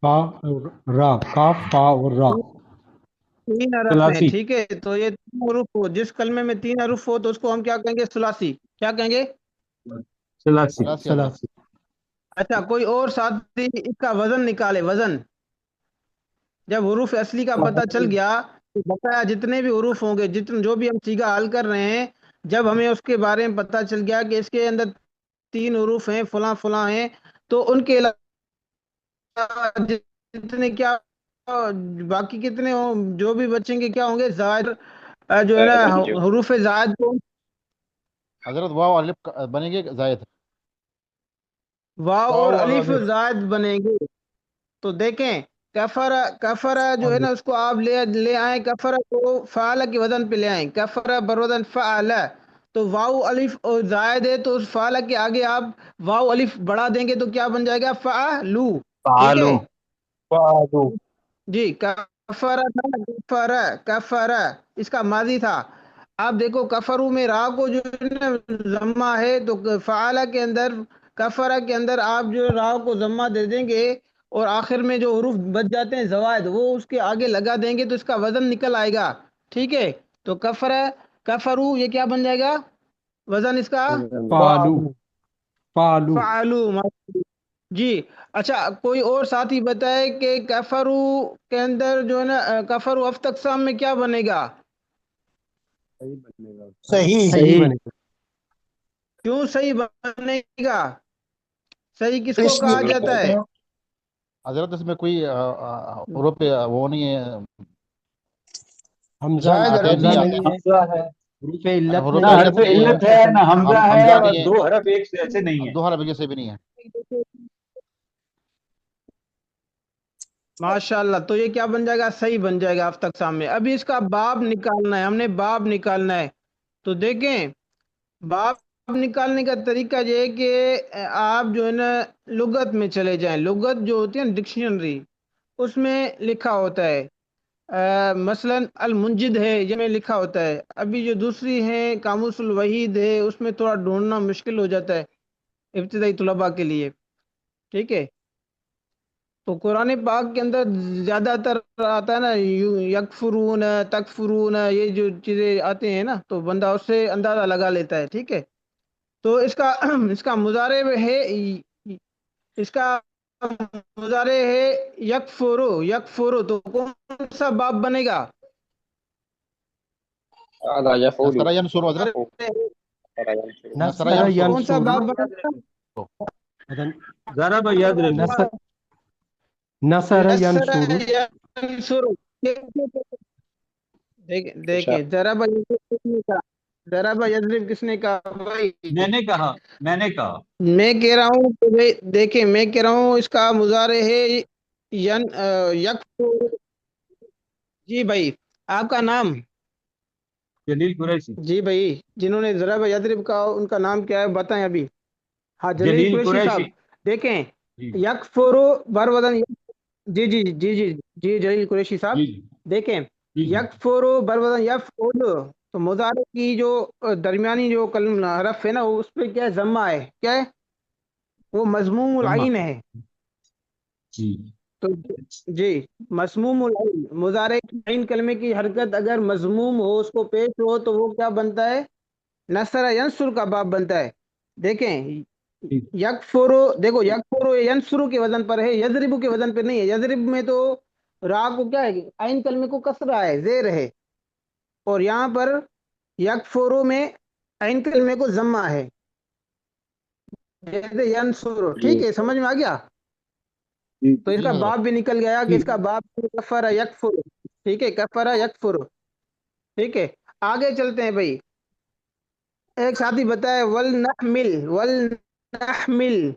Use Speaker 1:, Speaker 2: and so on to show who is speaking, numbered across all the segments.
Speaker 1: فا اور را، کاف فا اور را.
Speaker 2: تین حرف ہیں،
Speaker 3: ثلاثی
Speaker 2: ٹھیک ہے. تو یہ تین حروف ہو، جس کلمے میں تین حروف ہو تو اس کو ہم کیا کہیں گے؟ ثلاثی. کیا کہیں گے؟
Speaker 3: ثلاثی
Speaker 4: ثلاثی حضرت.
Speaker 1: ثلاثی.
Speaker 2: اچھا، کوئی اور ساتھی اس کا وزن نکالے. وزن جب حروف اصلی کا پتہ چل گیا تو بقایا جتنے بھی حروف ہوں گے، جو بھی ہم سیگا حل کر رہے ہیں، جب ہمیں اس کے بارے میں پتہ چل گیا کہ اس کے اندر تین حروف ہیں، فلاں فلاں ہیں، تو ان کے علاوہ جتنے کیا باقی کتنے ہوں، جو بھی بچیں گے کیا ہوں گے؟ زائد. جو ہے نا
Speaker 5: جو
Speaker 2: حروف زائد کو
Speaker 4: حضرت واو الف بنے گے زائد.
Speaker 2: واو اور
Speaker 1: واو اور
Speaker 2: الف
Speaker 1: الف.
Speaker 2: زائد بنیں گے. تو دیکھیں، کفرا کفرا جو ہے نا اس کو آپ لے آئیں، کفرا کو فعل کے وزن پہ لے آئیں، کفرا بروزن فعل. تو واو الف اور زائد ہے، تو اس فعل کے آگے آپ واو الف بڑھا دیں گے تو کیا بن جائے گا؟ فعلو. ٹھیک
Speaker 3: فعالو
Speaker 2: ہے
Speaker 1: فعلو.
Speaker 2: جی. کفرا تھا، کفرا کفرا اس کا ماضی تھا. آپ دیکھو کفرو میں را کو جو ہے نا ضمہ ہے، تو فعالہ کے اندر کفرا کے اندر آپ جو را کو ضمہ دے دیں گے اور آخر میں جو حروف بچ جاتے ہیں زوائد، وہ اس کے آگے لگا دیں گے تو اس کا وزن نکل آئے گا. ٹھیک ہے. تو کفرا کفرو یہ کیا بن جائے گا؟ وزن اس کا
Speaker 1: فعلو. فعلو.
Speaker 2: فعلو. جی. اچھا، کوئی اور ساتھی بتائے کہ کفرو کے اندر جو ہے نا کفرو افت اقسام میں کیا بنے گا؟
Speaker 1: صحیح.
Speaker 3: صحیح
Speaker 1: بنے گا.
Speaker 2: کیوں صحیح بنے گا؟ صحیح کس کو
Speaker 1: اس
Speaker 2: کہا
Speaker 1: لیے
Speaker 2: جاتا ہے؟
Speaker 4: حضرت اس میں کوئی حروف وہ نہیں ہے،
Speaker 1: حمزہ
Speaker 2: زائد
Speaker 4: آتے
Speaker 2: حرف
Speaker 1: حمزہ
Speaker 4: نہیں
Speaker 2: نہیں
Speaker 4: آتے.
Speaker 1: نہیں ہے،
Speaker 3: حمزہ ہے
Speaker 1: حروف علت
Speaker 4: حروف
Speaker 3: نہ
Speaker 1: نہیں ہے.
Speaker 3: حرف
Speaker 4: علت نہیں
Speaker 3: علت ہے، نہ حمزہ ہے،
Speaker 4: حمزہ
Speaker 3: اور
Speaker 4: نہیں ہے،
Speaker 3: دو حرف ایک سے ایسے نہیں ہے.
Speaker 4: دو حرف جیسے بھی نہیں ہے.
Speaker 2: ماشاء اللہ. تو یہ کیا بن جائے گا؟ صحیح بن جائے گا افت اقسام میں. ابھی اس کا باب نکالنا ہے، ہم نے باب نکالنا ہے. تو دیکھیں، باب نکالنے کا طریقہ یہ ہے کہ آپ جو ہے نا لغت میں چلے جائیں. لغت جو ہوتی ہے نا ڈکشنری، اس میں لکھا ہوتا ہے. مثلا المنجد ہے، یہ میں لکھا ہوتا ہے. ابھی جو دوسری ہیں قاموس الوحید ہے، اس میں تھوڑا ڈھونڈنا مشکل ہو جاتا ہے ابتدائی طلباء کے لیے. ٹھیک ہے. تو قرآن پاک کے اندر زیادہ تر آتا ہے نا یکفرون، تکفرون، یہ جو چیزیں آتے ہیں نا، تو بندہ اس سے اندازہ لگا لیتا ہے. ٹھیک ہے. تو اس کا مضارع ہے، اس کا مضارع ہے یکفرو. یکفرو تو کون سا باب بنے گا؟
Speaker 5: هذا يفعل
Speaker 4: نصر ینصر حضرت. نصر
Speaker 1: نصر
Speaker 4: ینصر.
Speaker 2: کون سا
Speaker 1: ینصر.
Speaker 2: باب بنے گا؟
Speaker 3: ذرا یاد رکھو.
Speaker 1: نصر نصر
Speaker 2: نصر
Speaker 1: ینصر.
Speaker 2: ینصر. دیکھیں
Speaker 5: اچھا
Speaker 2: ضرب یضرب کس نے کہا؟ ضرب یضرب کس نے کہا بھائی؟
Speaker 3: میں نے کہا میں نے کہا
Speaker 2: میں کہہ رہا ہوں کہ بھائی دیکھیں، میں کہہ رہا ہوں اس کا مضارع ہے یکفر. جی بھائی، آپ کا نام؟
Speaker 3: جلیل قریشی.
Speaker 2: جی بھائی، جنہوں نے ضرب یضرب کہا ان کا نام کیا ہے بتائیں ابھی. ہاں، جلیل
Speaker 3: جلیل
Speaker 2: قریشی صاحب.
Speaker 3: قریشی.
Speaker 2: دیکھیں،
Speaker 3: جی
Speaker 2: یکفر بر وزن. جی جی جی جی جی جلیل قریشی صاحب.
Speaker 3: جی
Speaker 2: دیکھیں،
Speaker 3: جی جی
Speaker 2: یکفر بر وزن یفعل، تو مضارع کی جو درمیانی جو حرف ہے نا، اس پہ کیا ہے؟ ضمہ ہے. کیا ہے وہ؟ مضموم
Speaker 3: ضمہ.
Speaker 2: العین ہے.
Speaker 3: جی
Speaker 2: تو جی، مسموم العین، مضارع کی عین کلمے کی حرکت اگر مضموم ہو، اس کو پیش ہو، تو وہ کیا بنتا ہے؟ نصر ینصر کا باب بنتا ہے. دیکھیں،
Speaker 3: ٹھیک.
Speaker 2: یکفرو، دیکھو یکفرو ینصرو کے وزن پر ہے، یضربو کے وزن پر نہیں ہے. یضرب میں تو را کو کیا ہے؟ عین کلمے کو کسرہ ہے، زیر ہے. اور یہاں پر یکفرو میں عین کلمے کو ضمہ ہے، جیسے ینصرو. ٹھیک ہے، سمجھ میں آ گیا؟
Speaker 3: جی
Speaker 2: تو اس
Speaker 4: جی
Speaker 2: کا
Speaker 4: حضرت.
Speaker 2: باب بھی نکل گیا کہ اس
Speaker 3: ٹھیک.
Speaker 2: کا باب کفر یکفر. ٹھیک ہے، کفر یکفر. ٹھیک ہے، آگے چلتے ہیں بھائی. ایک ساتھی بتائے ولنحمل. ولنحمل.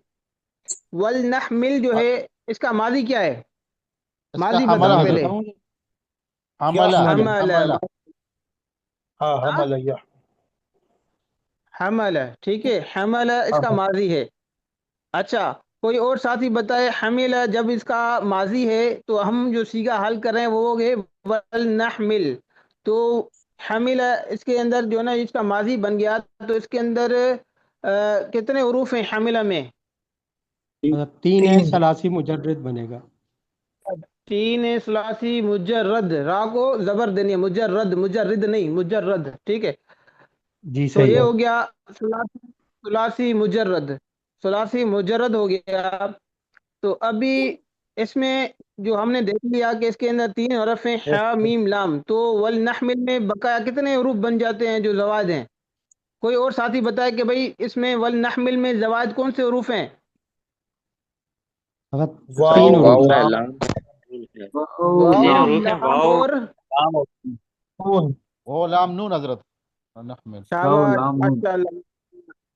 Speaker 2: ولنحمل جو ہے، اس کا ماضی کیا ہے؟
Speaker 4: اس کا
Speaker 2: ماضی
Speaker 4: حملہ
Speaker 2: بتاؤ
Speaker 1: میں
Speaker 2: پہلے.
Speaker 4: حضرت.
Speaker 1: بتاؤں گا.
Speaker 4: حملہ
Speaker 2: حمل.
Speaker 4: حملہ.
Speaker 1: ہاں
Speaker 2: ہاں،
Speaker 1: حمل یا.
Speaker 2: حمل. ٹھیک ہے، حمل اس کا ماضی ہے. اچھا، کوئی اور ساتھی بتائے حمل جب اس کا ماضی ہے تو ہم جو سیگا حل کر رہے ہیں وہ ہے ولنحمل. تو حمل اس کے اندر جو ہے نا اس کا ماضی بن گیا، تو اس کے اندر کتنے حروف ہیں حملہ میں؟
Speaker 1: حضرت تین ہے ثلاثی مجرد بنے گا.
Speaker 2: تین ثلاثی مجرد، را کو زبر دینی ہے، مجرد، مجرد نہیں، مجرد، ٹھیک ہے.
Speaker 1: جی
Speaker 2: تو
Speaker 1: صحیح
Speaker 2: یہ
Speaker 1: ہے.
Speaker 2: ہو گیا ثلاثی مجرد، ثلاثی مجرد ہو گیا. تو ابھی اس میں جو ہم نے دیکھ لیا کہ اس کے اندر تین حرف ہیں، ح میم لام، تو ولنحمل میں بقایا کتنے حروف بن جاتے ہیں جو زوائد ہیں؟ کوئی اور ساتھی بتائے کہ بھئی اس میں ولنحمل میں زوائد کون سے حروف ہیں؟
Speaker 1: حضرت
Speaker 3: واو
Speaker 1: تین
Speaker 5: واو
Speaker 1: حروف.
Speaker 5: ہے،
Speaker 3: لام
Speaker 5: لام ہے،
Speaker 3: واو
Speaker 2: واو،
Speaker 5: تین
Speaker 3: لام
Speaker 5: حروف ہیں،
Speaker 2: لام
Speaker 5: واو
Speaker 2: اور
Speaker 3: لام اور نون
Speaker 4: وہ لام نون حضرت نحمل.
Speaker 3: واو
Speaker 2: شاباش،
Speaker 3: لام نون
Speaker 2: ماشاء اللہ.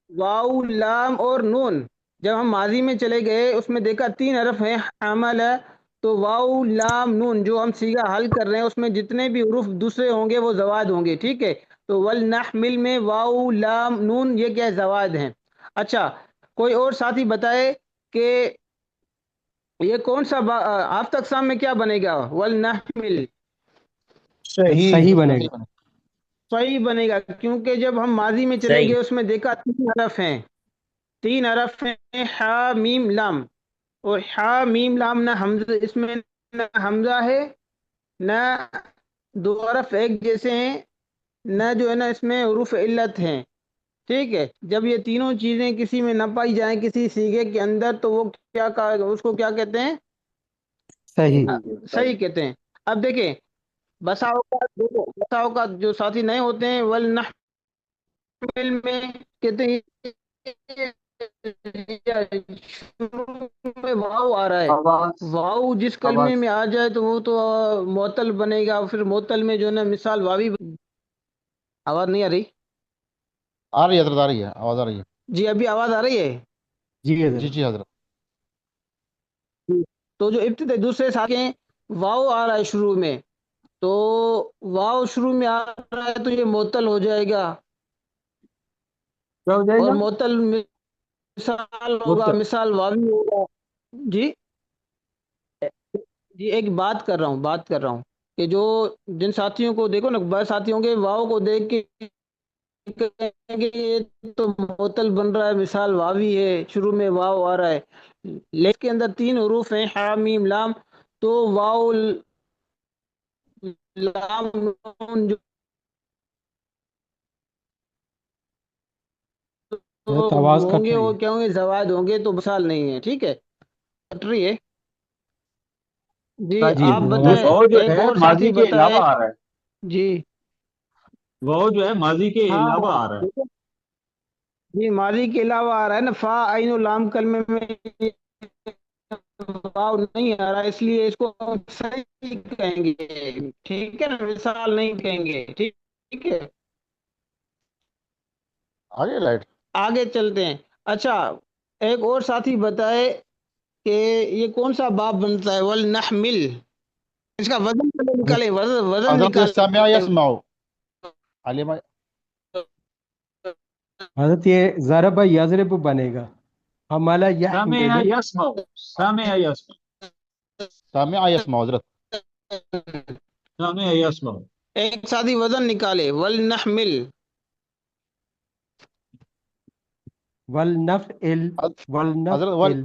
Speaker 2: واو لام اور نون. جب ہم ماضی میں چلے گئے اس میں دیکھا تین حرف ہیں، حمل ہے. تو واو لام نون جو ہم سیگا حل کر رہے ہیں اس میں جتنے بھی حروف دوسرے ہوں گے وہ زوائد ہوں گے، ٹھیک ہے. تو ولنحمل میں واو لام نون یہ کیا ہے؟ زوائد ہیں. اچھا، کوئی اور ساتھی بتائے کہ یہ کون سا ہفتہ اقسام میں کیا بنے گا؟ ولنحمل
Speaker 3: صحیح
Speaker 1: صحیح بنے
Speaker 4: صحیح
Speaker 1: گا.
Speaker 4: بنے.
Speaker 2: صحیح بنے گا، کیونکہ جب ہم ماضی میں چلے
Speaker 3: صحیح
Speaker 2: گئے اس میں دیکھا تین حرف ہیں، تین حرف ہیں، ح میم لام. اور ح میم لام نہ حمزہ، اس میں نہ حمزہ ہے نہ دو حرف ایک جیسے ہیں، نہ جو ہے نا اس میں حروف علت ہیں، ٹھیک ہے. جب یہ تینوں چیزیں کسی میں نہ پائی جائیں کسی سیغے کے اندر تو وہ کیا اس کو کیا کہتے ہیں؟
Speaker 1: صحیح.
Speaker 2: صحیح کہتے ہیں. اب دیکھیں، بسا اوقات جو ساتھی نئے ہوتے ہیں ولنحمل میں کہتے ہیں شروع میں واو آ رہا ہے.
Speaker 3: آواز
Speaker 2: واو جس کلمے
Speaker 3: آواز
Speaker 2: میں آ جائے تو وہ تو معطل بنے گا. پھر معطل میں جو ہے نا مثال واوی. آواز نہیں آ رہی؟
Speaker 4: آ رہی ہے حضرت، آ رہی ہے، آواز آ رہی ہے.
Speaker 2: جی ابھی آواز آ رہی ہے.
Speaker 1: جی
Speaker 4: جی
Speaker 1: حضرت.
Speaker 4: جی حضرت.
Speaker 2: تو جو ابتدائی دوسرے ساتھی ہیں واو آ رہا ہے شروع میں، تو واو شروع میں آ رہا ہے تو یہ معطل ہو جائے گا.
Speaker 3: کیا ہو جائے
Speaker 2: اور
Speaker 3: گا؟
Speaker 2: معطل مثال ہوگا،
Speaker 3: مطلب
Speaker 2: مثال واوی ہوگا. جی جی ایک بات کر رہا ہوں، بات کر رہا ہوں کہ جو جن ساتھیوں کو دیکھو نا، بعض ساتھی ہوں گے واؤ کو دیکھ کے کہیں گے یہ تو معطل بن رہا ہے، مثال واوی ہے، شروع میں واو آ رہا ہے. لیکن کے اندر تین حروف ہیں، ح میم لام. تو واو لام نون جو
Speaker 1: حضرت آواز
Speaker 2: ہوں
Speaker 1: کٹ
Speaker 2: گے
Speaker 1: رہی
Speaker 2: وہ
Speaker 1: ہے.
Speaker 2: کیا ہوں گے؟ زوائد ہوں گے، تو مثال نہیں ہے، ٹھیک ہے. کٹ رہی ہے. جی
Speaker 1: جی
Speaker 2: آپ
Speaker 1: حضرت
Speaker 3: یہ
Speaker 1: آواز.
Speaker 2: بتائیں،
Speaker 3: واو جو
Speaker 2: ایک
Speaker 3: ہے
Speaker 2: اور
Speaker 3: ماضی
Speaker 2: ساتھی
Speaker 3: کے
Speaker 2: بتائے.
Speaker 3: علاوہ آ رہا ہے.
Speaker 2: جی
Speaker 3: واو جو ہے ماضی کے
Speaker 2: ہاں
Speaker 3: علاوہ
Speaker 2: ہاں
Speaker 3: آ رہا ہے.
Speaker 2: جی ماضی کے علاوہ آ رہا ہے نا، فا عین و لام کلمے میں واو نہیں آ رہا، اس لیے اس کو ہم صحیح کہیں گے، ٹھیک ہے نا، مثال نہیں کہیں گے، ٹھیک ہے.
Speaker 4: آگے لائٹ.
Speaker 2: آگے چلتے ہیں. اچھا، ایک اور ساتھی بتائے کہ یہ کون سا باب بنتا ہے؟ ولنحمل، اس کا وزن پہلے نکالیں، وزن
Speaker 4: حضرت سامع
Speaker 2: نکالیں.
Speaker 4: یسمعو علم.
Speaker 1: حضرت یہ ضرب یضرب بنے گا. حمل
Speaker 3: سامع
Speaker 1: یحمل.
Speaker 3: یسمع، سامع یسمع،
Speaker 4: سامع یسمعو حضرت.
Speaker 3: سامع یسمع.
Speaker 2: ایک ساتھی وزن نکالے، ولنحمل.
Speaker 1: ولنفعل.
Speaker 4: حضرت ول.
Speaker 1: ولنفعل.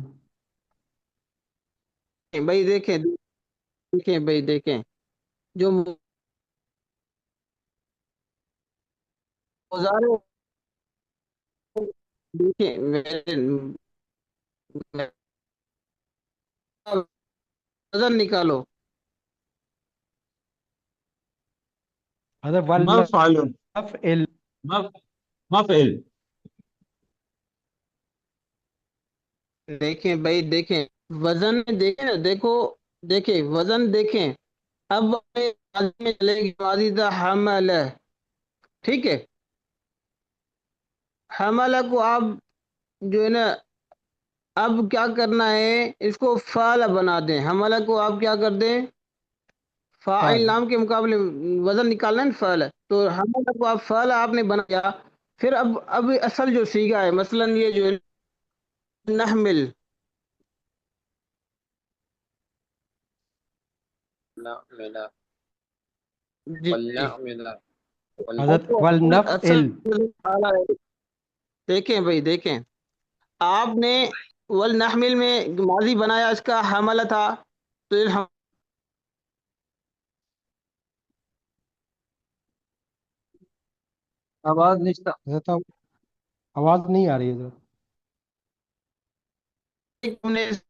Speaker 2: بھائی دیکھیں، دیکھیں بھائی دیکھیں، جو مضارع، دیکھیں وزن نکالو.
Speaker 1: حضرت
Speaker 3: مفعل،
Speaker 1: ولنفعل.
Speaker 3: مفعل.
Speaker 2: دیکھیں بھائی دیکھیں، وزن دیکھیں نا، دیکھو، دیکھیں وزن دیکھیں. اب ماضی میں چلے گی، ماضی تھا حمل، ٹھیک ہے. حمل کو آپ جو ہے نا اب کیا کرنا ہے، اس کو فعل بنا دیں. حملہ کو آپ کیا کر دیں؟ فاعل
Speaker 1: فعل.
Speaker 2: نام کے مقابلے وزن نکالنا ہے نا، فعل. تو حملہ کو آپ فعل آپ نے بنایا. پھر اب اصل جو سیگا ہے، مثلا یہ جو ہے نحمل،
Speaker 5: نعمل،
Speaker 2: جی
Speaker 5: ولنعمل،
Speaker 1: حضرت
Speaker 2: اصل
Speaker 1: ولنفعل.
Speaker 2: دیکھیں بھائی دیکھیں، آپ نے والنحمل میں ماضی بنایا اس کا حمل تھا، تو
Speaker 3: آواز نہیں
Speaker 1: حضرت آواز نہیں آ رہی ہے حضرت.
Speaker 2: ہم نے اس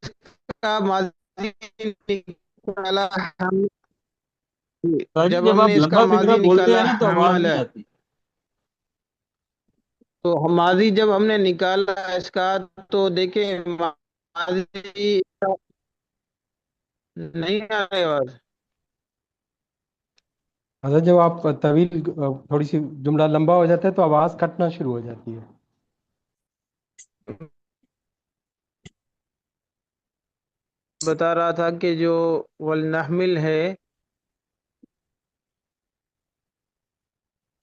Speaker 2: کا ماضی نکالا
Speaker 3: ساجد،
Speaker 2: جب
Speaker 3: جب
Speaker 2: ہم
Speaker 3: آپ
Speaker 2: نے اس کا
Speaker 3: لمبا فکرہ
Speaker 2: ماضی
Speaker 3: بولتے
Speaker 2: نکالا
Speaker 3: ہیں نا تو آواز
Speaker 2: حمل،
Speaker 3: نہیں آتی.
Speaker 2: تو ماضی جب ہم نے نکالا اس کا، تو دیکھیں ماضی نہیں آ رہی آواز.
Speaker 1: حضرت جب آپ طویل تھوڑی سی جملہ لمبا ہو جاتا ہے تو آواز کٹنا شروع ہو جاتی ہے.
Speaker 2: بتا رہا تھا کہ جو والنحمل ہے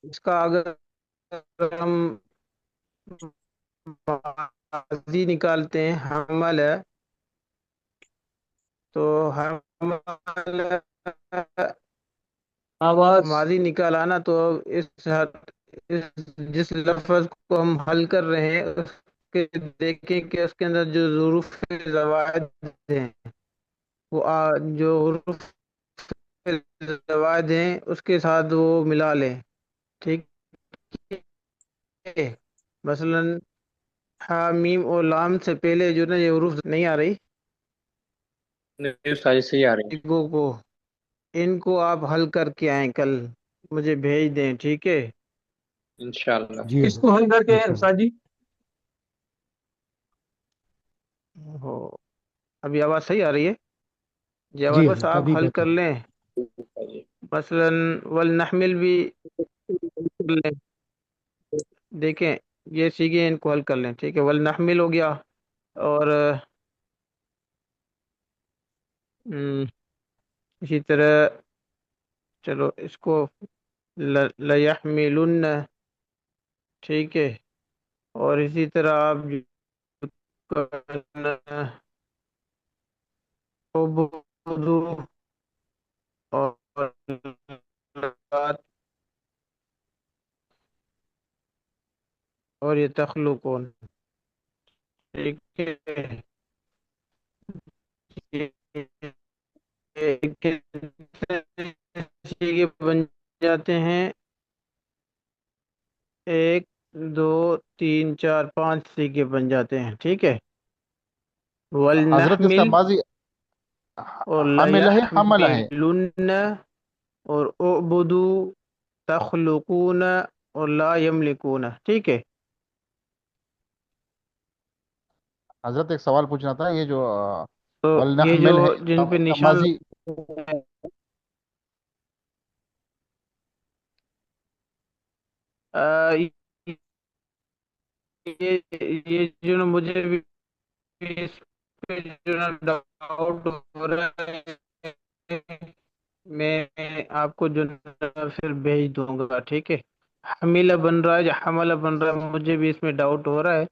Speaker 2: اس کا اگر ہم ماضی نکالتے ہیں حمل ہے، تو حمل
Speaker 3: آواز
Speaker 2: ماضی نکالا نا، تو جس لفظ کو ہم حل کر رہے ہیں اس کے دیکھیں کہ اس کے اندر جو ظروف زوائد ہیں، وہ جو حروف زوائد ہیں اس کے ساتھ وہ ملا لیں. ٹھیک ہے، مثلا ہا میم اور لام سے پہلے جو نا یہ حروف نہیں آ رہی
Speaker 5: نہیں استاد جی، صحیح آ رہی ہے.
Speaker 2: کو ان کو آپ حل کر کے آئیں، کل مجھے بھیج دیں. ٹھیک ہے.
Speaker 5: انشاءاللہ.
Speaker 1: جی
Speaker 3: کس کو
Speaker 1: حضرت
Speaker 3: حل کر کے
Speaker 1: انشاءاللہ.
Speaker 3: ساجد؟
Speaker 2: ہو ابھی آواز صحیح آ رہی ہے جی؟
Speaker 1: جی
Speaker 2: آواز بس
Speaker 1: حضرت
Speaker 2: آپ
Speaker 1: ابھی
Speaker 2: حل کر
Speaker 1: بہتر.
Speaker 2: لیں. مثلا والنحمل بھی کر لیں. دیکھیں یہ سیکھیں، ان کو حل کر لیں. ٹھیک ہے، والنحمل ہو گیا. اور اسی طرح چلو اس کو لیحملن. ٹھیک ہے، اور اسی طرح آپ عبدو اور اور یہ تخلقون. ٹھیک ہے، یہ بن جاتے ہیں 1 2 3 4 5 سیگے بن جاتے ہیں. ٹھیک ہے،
Speaker 4: حضرت اس کا
Speaker 2: والنحمل
Speaker 4: ماضی
Speaker 2: اور
Speaker 4: حاملہ ہے حملہ ہے.
Speaker 2: لیحملن اور اعبدو تخلقون اور لا یملکون. ٹھیک ہے.
Speaker 4: حضرت ایک سوال پوچھنا تھا، یہ جو
Speaker 2: تو یہ جو
Speaker 4: والنحمل ہے
Speaker 2: جن پہ
Speaker 4: اس کا
Speaker 2: نشان
Speaker 4: ماضی
Speaker 2: یہ جو نا مجھے بھی اس پہ جو نا ڈاؤٹ ہو رہا ہے، میں آپ کو جو نا پھر بھیج دوں گا. ٹھیک ہے، حمیلہ بن رہا ہے یا حملہ بن رہا ہے، مجھے بھی اس میں ڈاؤٹ ہو رہا ہے.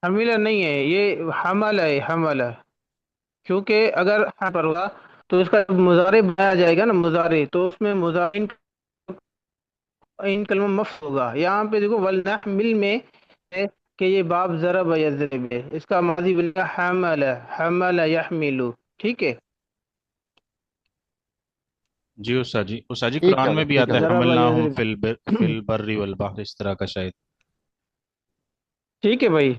Speaker 2: حمیلہ نہیں ہے، یہ حملہ ہے، حملہ. کیونکہ اگر یہاں پر ہوگا تو اس کا مضارع بنایا جائے گا نا، مضارع، تو اس میں مضارع ان کلمہ مفت ہوگا. یہاں پہ دیکھو والنحمل میں ہے کہ یہ باب ضرب یضرب ہے، اس کا ماضی بن گیا حمل، حمل یحملو. ٹھیک ہے،
Speaker 6: جی استاد جی
Speaker 4: ٹھیک ہے
Speaker 6: قرآن میں
Speaker 4: حضرت،
Speaker 6: بھی
Speaker 4: ٹھیک ہے
Speaker 6: آتا ہے
Speaker 4: حضرت.
Speaker 2: ضرب
Speaker 6: حملناہم
Speaker 2: یضرب.
Speaker 6: فی البر والبحر، اس طرح کا شاید.
Speaker 2: ٹھیک ہے بھائی،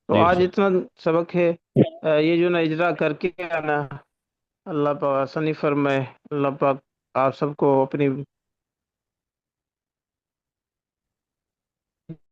Speaker 2: تو
Speaker 6: جی
Speaker 2: آج
Speaker 6: استاد.
Speaker 2: اتنا سبق ہے. یہ جو نا اجرا کر کے آنا. اللہ پاک آسانی فرمائے. اللہ پاک آپ سب کو اپنی